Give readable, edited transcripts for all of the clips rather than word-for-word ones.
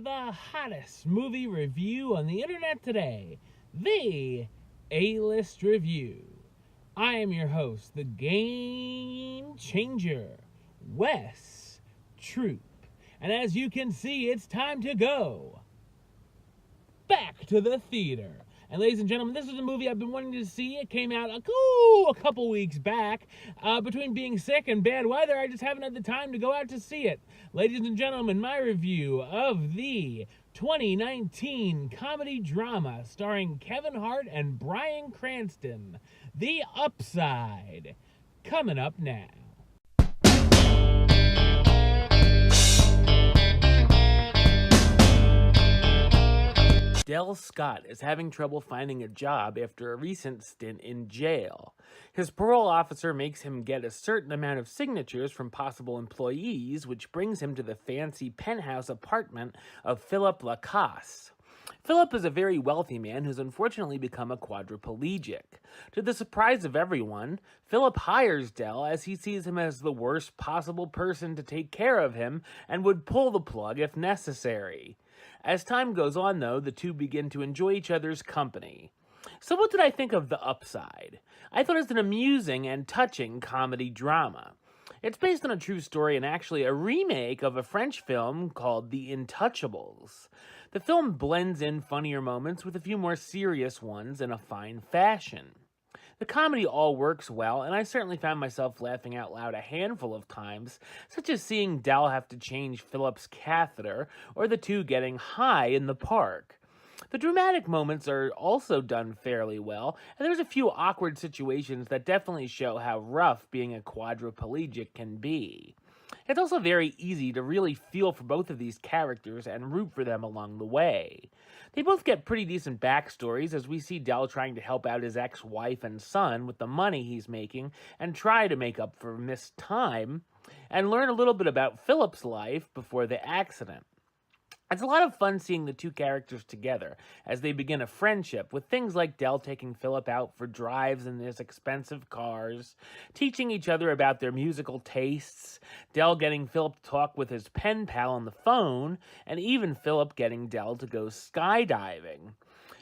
the hottest movie review on the internet today, the A-List Review. I am your host, the Game Changer, Wes Troop. And as you can see, it's time to go back to the theater. And ladies and gentlemen, this is a movie I've been wanting to see. It came out a couple weeks back. Between being sick and bad weather, I just haven't had the time to go out to see it. Ladies and gentlemen, my review of the 2019 comedy drama starring Kevin Hart and Bryan Cranston, The Upside, coming up now. Del Scott is having trouble finding a job after a recent stint in jail. His parole officer makes him get a certain amount of signatures from possible employees, which brings him to the fancy penthouse apartment of Philip Lacasse. Philip is a very wealthy man who's unfortunately become a quadriplegic. To the surprise of everyone, Philip hires Del as he sees him as the worst possible person to take care of him and would pull the plug if necessary. As time goes on, though, the two begin to enjoy each other's company. So what did I think of The Upside? I thought it was an amusing and touching comedy drama. It's based on a true story and actually a remake of a French film called The Intouchables. The film blends in funnier moments with a few more serious ones in a fine fashion. The comedy all works well, and I certainly found myself laughing out loud a handful of times, such as seeing Del have to change Philip's catheter, or the two getting high in the park. The dramatic moments are also done fairly well, and there's a few awkward situations that definitely show how rough being a quadriplegic can be. It's also very easy to really feel for both of these characters and root for them along the way. They both get pretty decent backstories as we see Del trying to help out his ex-wife and son with the money he's making and try to make up for missed time, and learn a little bit about Philip's life before the accident. It's a lot of fun seeing the two characters together as they begin a friendship, with things like Del taking Philip out for drives in his expensive cars, teaching each other about their musical tastes, Del getting Philip to talk with his pen pal on the phone, and even Philip getting Del to go skydiving.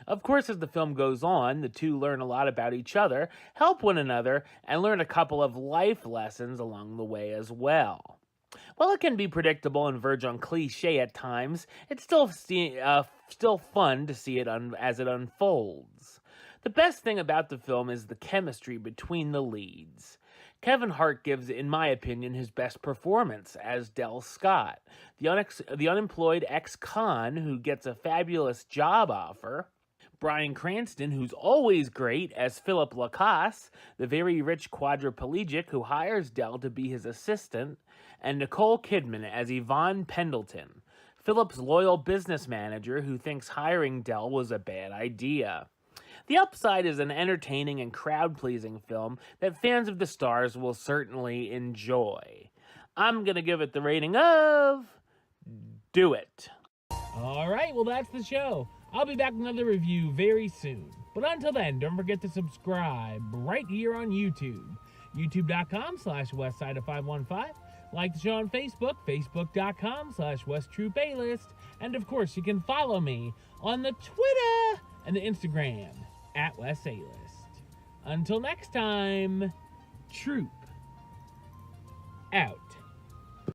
Of course, as the film goes on, the two learn a lot about each other, help one another, and learn a couple of life lessons along the way as well. While it can be predictable and verge on cliche at times, it's still fun to see it as it unfolds. The best thing about the film is the chemistry between the leads. Kevin Hart gives, in my opinion, his best performance as Del Scott, the unemployed ex-con who gets a fabulous job offer. Bryan Cranston, who's always great as Philip Lacasse, the very rich quadriplegic who hires Del to be his assistant, and Nicole Kidman as Yvonne Pendleton, Philip's loyal business manager who thinks hiring Del was a bad idea. The Upside is an entertaining and crowd-pleasing film that fans of the stars will certainly enjoy. I'm going to give it the rating of... do it. Alright, well that's the show. I'll be back with another review very soon. But until then, don't forget to subscribe right here on YouTube. YouTube.com/Westside515. Like the show on Facebook, Facebook.com/WestTroopAlist. And of course, you can follow me on the Twitter and the Instagram @WesAlist. Until next time, Troop out.